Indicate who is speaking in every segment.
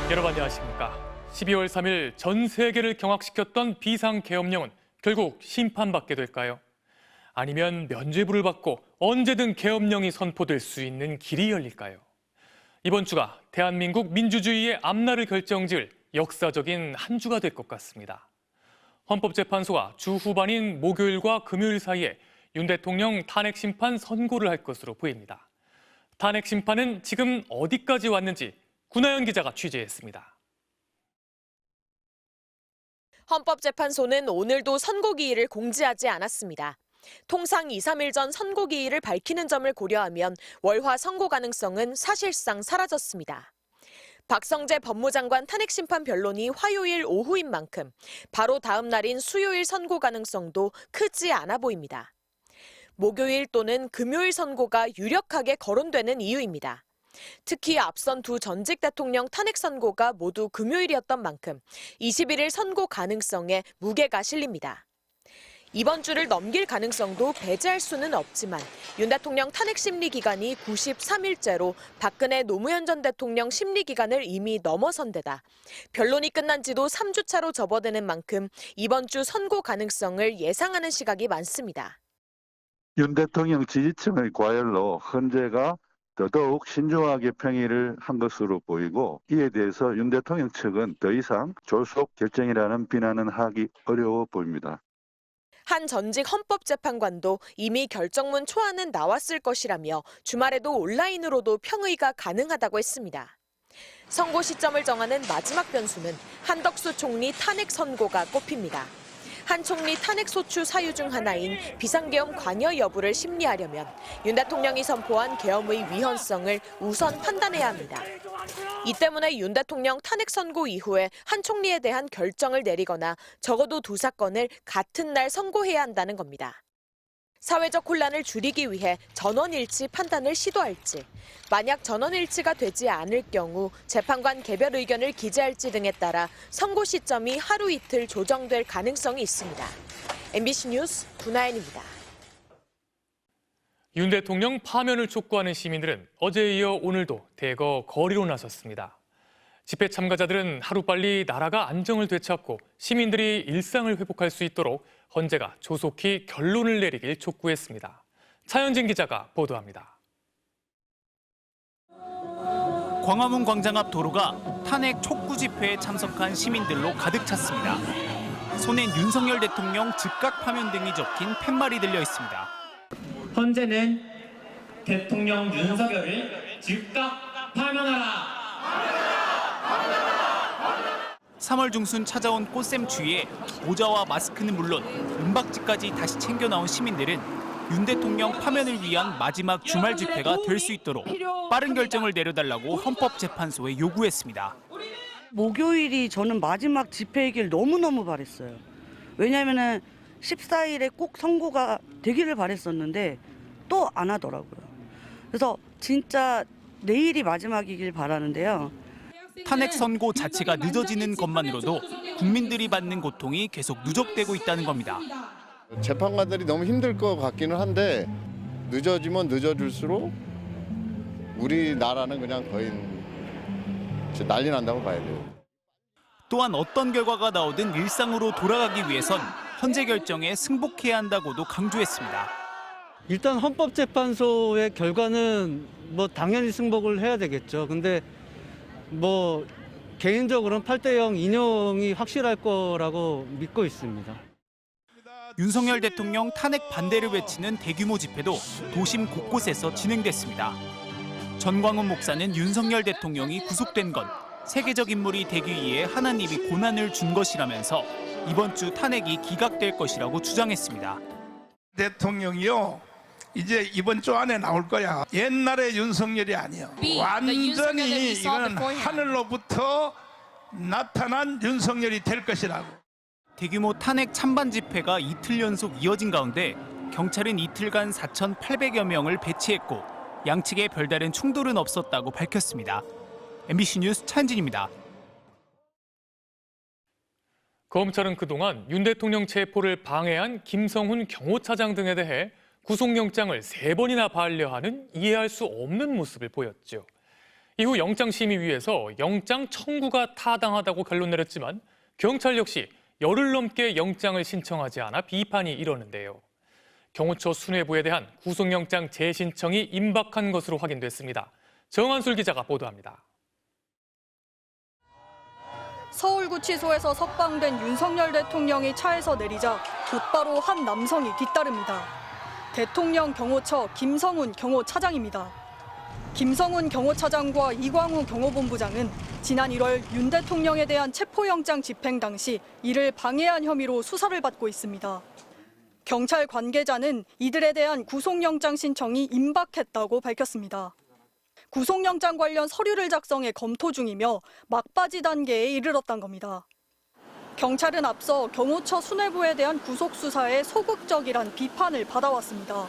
Speaker 1: 여러분 안녕하십니까. 12월 3일 전 세계를 경악시켰던 비상계엄령은 결국 심판받게 될까요? 아니면 면죄부를 받고 언제든 계엄령이 선포될 수 있는 길이 열릴까요? 이번 주가 대한민국 민주주의의 앞날을 결정지을 역사적인 한 주가 될 것 같습니다. 헌법재판소가 주 후반인 목요일과 금요일 사이에 윤 대통령 탄핵 심판 선고를 할 것으로 보입니다. 탄핵 심판은 지금 어디까지 왔는지 구나연 기자가 취재했습니다.
Speaker 2: 헌법재판소는 오늘도 선고기일을 공지하지 않았습니다. 통상 2, 3일 전 선고기일을 밝히는 점을 고려하면 월화 선고 가능성은 사실상 사라졌습니다. 박성재 법무장관 탄핵심판 변론이 화요일 오후인 만큼 바로 다음 날인 수요일 선고 가능성도 크지 않아 보입니다. 목요일 또는 금요일 선고가 유력하게 거론되는 이유입니다. 특히 앞선 두 전직 대통령 탄핵 선고가 모두 금요일이었던 만큼 21일 선고 가능성에 무게가 실립니다. 이번 주를 넘길 가능성도 배제할 수는 없지만 윤 대통령 탄핵 심리 기간이 93일째로 박근혜 노무현 전 대통령 심리 기간을 이미 넘어선 데다 변론이 끝난 지도 3주 차로 접어드는 만큼 이번 주 선고 가능성을 예상하는 시각이 많습니다.
Speaker 3: 윤 대통령 지지층의 과열로 헌재가 더더욱 신중하게 평의를 한 것으로 보이고 이에 대해서 윤 대통령 측은 더 이상 졸속 결정이라는 비난은 하기 어려워 보입니다.
Speaker 2: 한 전직 헌법재판관도 이미 결정문 초안은 나왔을 것이라며 주말에도 온라인으로도 평의가 가능하다고 했습니다. 선고 시점을 정하는 마지막 변수는 한덕수 총리 탄핵 선고가 꼽힙니다. 한 총리 탄핵 소추 사유 중 하나인 비상계엄 관여 여부를 심리하려면 윤 대통령이 선포한 계엄의 위헌성을 우선 판단해야 합니다. 이 때문에 윤 대통령 탄핵 선고 이후에 한 총리에 대한 결정을 내리거나 적어도 두 사건을 같은 날 선고해야 한다는 겁니다. 사회적 혼란을 줄이기 위해 전원일치 판단을 시도할지, 만약 전원일치가 되지 않을 경우 재판관 개별 의견을 기재할지 등에 따라 선고 시점이 하루 이틀 조정될 가능성이 있습니다. MBC 뉴스 구나연입니다.
Speaker 1: 윤 대통령 파면을 촉구하는 시민들은 어제에 이어 오늘도 대거 거리로 나섰습니다. 집회 참가자들은 하루빨리 나라가 안정을 되찾고 시민들이 일상을 회복할 수 있도록 헌재가 조속히 결론을 내리길 촉구했습니다. 차현진 기자가 보도합니다.
Speaker 4: 광화문 광장 앞 도로가 탄핵 촉구 집회에 참석한 시민들로 가득 찼습니다. 손엔 윤석열 대통령 즉각 파면 등이 적힌 팻말이 들려 있습니다.
Speaker 5: 헌재는 대통령 윤석열을 즉각 파면하라.
Speaker 4: 3월 중순 찾아온 꽃샘추위에 모자와 마스크는 물론 은박지까지 다시 챙겨 나온 시민들은 윤 대통령 파면을 위한 마지막 주말 집회가 될 수 있도록 빠른 결정을 내려달라고 헌법재판소에 요구했습니다.
Speaker 6: 목요일이 저는 마지막 집회이길 너무너무 바랬어요. 왜냐하면 14일에 꼭 선고가 되기를 바랬었는데 또 안 하더라고요. 그래서 진짜 내일이 마지막이길 바라는데요.
Speaker 4: 탄핵 선고 자체가 늦어지는 것만으로도 국민들이 받는 고통이 계속 누적되고 있다는 겁니다.
Speaker 7: 재판관들이 너무 힘들 것 같기는 한데 늦어지면 늦어질수록 우리나라는 그냥 거의 난리 난다고 봐야 돼요.
Speaker 4: 또한 어떤 결과가 나오든 일상으로 돌아가기 위해선 헌재 결정에 승복해야 한다고도 강조했습니다.
Speaker 8: 일단 헌법재판소의 결과는 당연히 승복을 해야 되겠죠. 근데 개인적으로는 8대0 인용이 확실할 거라고 믿고 있습니다.
Speaker 4: 윤석열 대통령 탄핵 반대를 외치는 대규모 집회도 도심 곳곳에서 진행됐습니다. 전광훈 목사는 윤석열 대통령이 구속된 건 세계적 인물이 되기 위해 하나님이 고난을 준 것이라면서 이번 주 탄핵이 기각될 것이라고 주장했습니다.
Speaker 9: 대통령이요, 이제 이번 주 안에 나올 거야. 옛날의 윤석열이 아니야. 완전히 이건 하늘로부터 나타난 윤석열이 될 것이라고.
Speaker 4: 대규모 탄핵 찬반 집회가 이틀 연속 이어진 가운데 경찰은 이틀간 4,800여 명을 배치했고 양측에 별다른 충돌은 없었다고 밝혔습니다. MBC 뉴스 차현진입니다.
Speaker 1: 검찰은 그동안 윤 대통령 체포를 방해한 김성훈 경호차장 등에 대해 구속영장을 3번이나 반려하는 이해할 수 없는 모습을 보였죠. 이후 영장심의위에서 영장 청구가 타당하다고 결론 내렸지만 경찰 역시 열흘 넘게 영장을 신청하지 않아 비판이 일었는데요. 경호처 수뇌부에 대한 구속영장 재신청이 임박한 것으로 확인됐습니다. 정한술 기자가 보도합니다.
Speaker 10: 서울구치소에서 석방된 윤석열 대통령이 차에서 내리자 곧바로 한 남성이 뒤따릅니다. 대통령 경호처 김성훈 경호차장입니다. 김성훈 경호차장과 이광우 경호본부장은 지난 1월 윤 대통령에 대한 체포영장 집행 당시 이를 방해한 혐의로 수사를 받고 있습니다. 경찰 관계자는 이들에 대한 구속영장 신청이 임박했다고 밝혔습니다. 구속영장 관련 서류를 작성해 검토 중이며 막바지 단계에 이르렀다는 겁니다. 경찰은 앞서 경호처 수뇌부에 대한 구속수사에 소극적이란 비판을 받아왔습니다.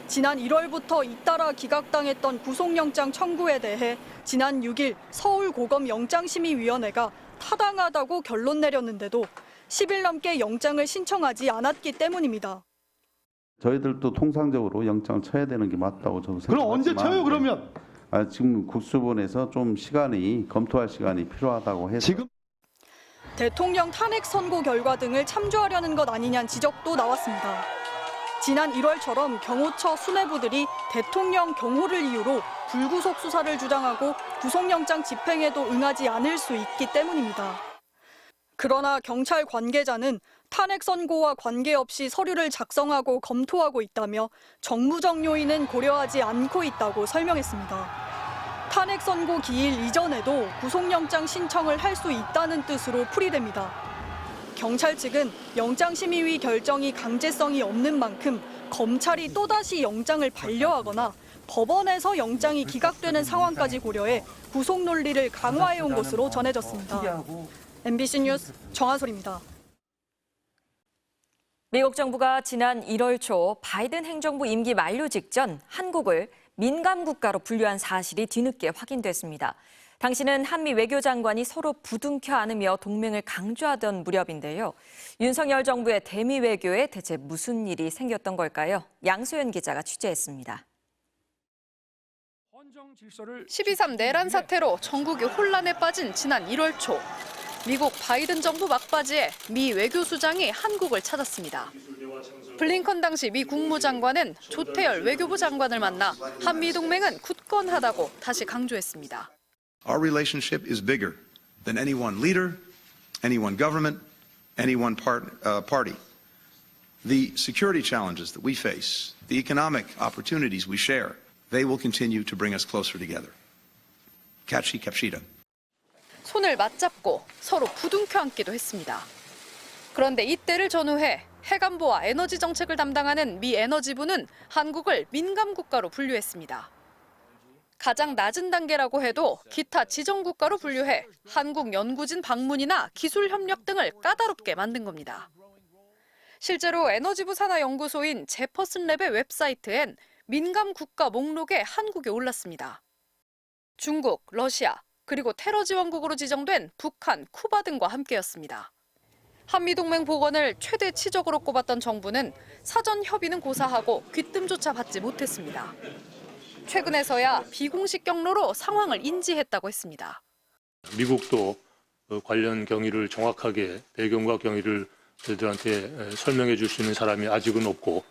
Speaker 10: 지난 1월부터 잇따라 기각당했던 구속영장 청구에 대해 지난 6일 서울고검영장심의위원회가 타당하다고 결론 내렸는데도 10일 넘게 영장을 신청하지 않았기 때문입니다.
Speaker 11: 저희들도 통상적으로 영장을 쳐야 되는 게 맞다고 저도 생각하지만
Speaker 12: 그럼 언제 쳐요 그러면?
Speaker 11: 지금 국수본에서 좀 검토할 시간이 필요하다고 해서
Speaker 12: 지금
Speaker 10: 대통령 탄핵 선고 결과 등을 참조하려는 것 아니냐는 지적도 나왔습니다. 지난 1월처럼 경호처 수뇌부들이 대통령 경호를 이유로 불구속 수사를 주장하고 구속영장 집행에도 응하지 않을 수 있기 때문입니다. 그러나 경찰 관계자는 탄핵 선고와 관계없이 서류를 작성하고 검토하고 있다며 정무적 요인은 고려하지 않고 있다고 설명했습니다. 탄핵 선고 기일 이전에도 구속영장 신청을 할 수 있다는 뜻으로 풀이됩니다. 경찰 측은 영장심의위 결정이 강제성이 없는 만큼 검찰이 또다시 영장을 반려하거나 법원에서 영장이 기각되는 상황까지 고려해 구속 논리를 강화해온 것으로 전해졌습니다. MBC 뉴스 정한솔입니다.
Speaker 13: 미국 정부가 지난 1월 초 바이든 행정부 임기 만료 직전 한국을 민감 국가로 분류한 사실이 뒤늦게 확인됐습니다. 당시는 한미 외교장관이 서로 부둥켜 안으며 동맹을 강조하던 무렵인데요. 윤석열 정부의 대미 외교에 대체 무슨 일이 생겼던 걸까요? 양소연 기자가 취재했습니다.
Speaker 14: 12.3 내란 사태로 전국이 혼란에 빠진 지난 1월 초. 미국 바이든 정부 막바지에 미 외교수장이 한국을 찾았습니다. 블링컨 당시 미 국무장관은 조태열 외교부 장관을 만나 한미 동맹은 굳건하다고 다시 강조했습니다.
Speaker 15: Our relationship is bigger than any one leader, any one government, any one party. The security challenges that we face, the economic opportunities we share, they will continue to bring us closer together. Catchy capshita.
Speaker 14: 손을 맞잡고 서로 부둥켜 안기도 했습니다. 그런데 이때를 전후해 해관보와 에너지 정책을 담당하는 미 에너지부는 한국을 민감 국가로 분류했습니다. 가장 낮은 단계라고 해도 기타 지정 국가로 분류해 한국 연구진 방문이나 기술 협력 등을 까다롭게 만든 겁니다. 실제로 에너지부 산하연구소인 제퍼슨랩의 웹사이트엔 민감 국가 목록에 한국이 올랐습니다. 중국, 러시아, 그리고 테러 지원국으로 지정된 북한, 쿠바 등과 함께였습니다. 한미동맹 복원을 최대 치적으로 꼽았던 정부는 사전 협의는 고사하고 귀뜸조차 받지 못했습니다. 최근에서야 비공식 경로로 상황을 인지했다고 했습니다.
Speaker 16: 미국도 관련 경위를 정확하게 배경과 경위를 저희들한테 설명해 줄 수 있는 사람이 아직은 없고.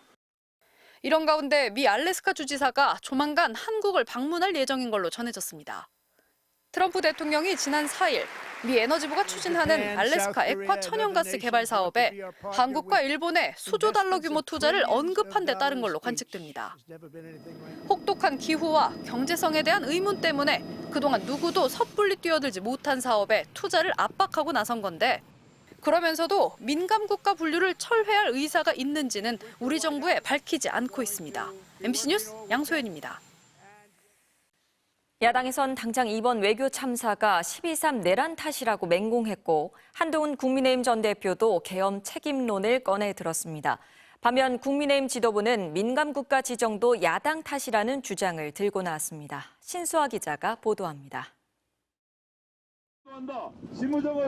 Speaker 14: 이런 가운데 미 알래스카 주지사가 조만간 한국을 방문할 예정인 걸로 전해졌습니다. 트럼프 대통령이 지난 4일 미 에너지부가 추진하는 알래스카 액화 천연가스 개발 사업에 한국과 일본의 수조 달러 규모 투자를 언급한 데 따른 걸로 관측됩니다. 혹독한 기후와 경제성에 대한 의문 때문에 그동안 누구도 섣불리 뛰어들지 못한 사업에 투자를 압박하고 나선 건데 그러면서도 민감 국가 분류를 철회할 의사가 있는지는 우리 정부에 밝히지 않고 있습니다. MBC 뉴스 양소연입니다.
Speaker 13: 야당에선 당장 이번 외교 참사가 12.3 내란 탓이라고 맹공했고 한동훈 국민의힘 전 대표도 계엄 책임론을 꺼내 들었습니다. 반면 국민의힘 지도부는 민감 국가 지정도 야당 탓이라는 주장을 들고 나왔습니다. 신수아 기자가 보도합니다.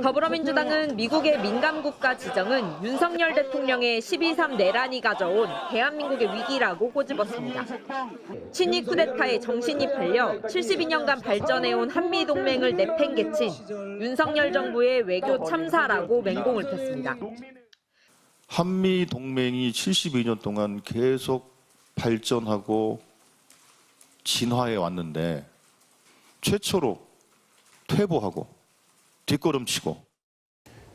Speaker 2: 더불어민주당은 미국의 민감국가 지정은 윤석열 대통령의 12.3 내란이 가져온 대한민국의 위기라고 꼬집었습니다. 친이 쿠데타에 정신이 팔려 72년간 발전해온 한미동맹을 내팽개친 윤석열 정부의 외교 참사라고 맹공을 폈습니다.
Speaker 12: 한미동맹이 72년 동안 계속 발전하고 진화해 왔는데 최초로 퇴보하고 뒷걸음치고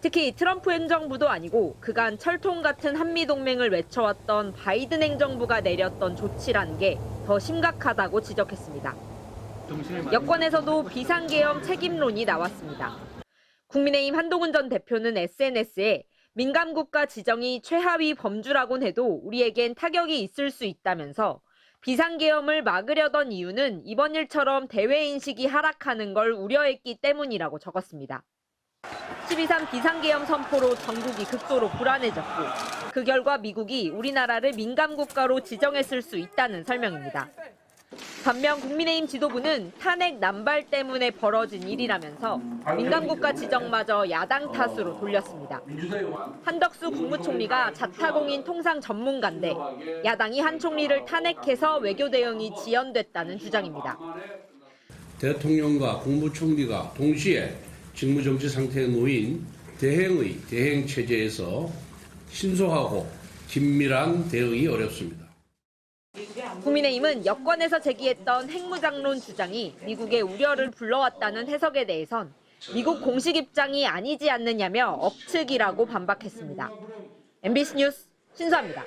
Speaker 2: 특히 트럼프 행정부도 아니고 그간 철통 같은 한미동맹을 외쳐왔던 바이든 행정부가 내렸던 조치란 게 더 심각하다고 지적했습니다. 여권에서도 비상계엄 책임론이 나왔습니다. 국민의힘 한동훈 전 대표는 SNS에 민감국가 지정이 최하위 범주라곤 해도 우리에겐 타격이 있을 수 있다면서 비상계엄을 막으려던 이유는 이번 일처럼 대외인식이 하락하는 걸 우려했기 때문이라고 적었습니다. 12.3 비상계엄 선포로 전국이 극도로 불안해졌고 그 결과 미국이 우리나라를 민감국가로 지정했을 수 있다는 설명입니다. 반면 국민의힘 지도부는 탄핵 남발 때문에 벌어진 일이라면서 민감국가 지정마저 야당 탓으로 돌렸습니다. 한덕수 국무총리가 자타공인 통상 전문가인데 야당이 한 총리를 탄핵해서 외교 대응이 지연됐다는 주장입니다.
Speaker 17: 대통령과 국무총리가 동시에 직무정지 상태에 놓인 대행 체제에서 신속하고 긴밀한 대응이 어렵습니다.
Speaker 2: 국민의힘은 여권에서 제기했던 핵무장론 주장이 미국의 우려를 불러왔다는 해석에 대해선 미국 공식 입장이 아니지 않느냐며 억측이라고 반박했습니다. MBC 뉴스 신수아입니다.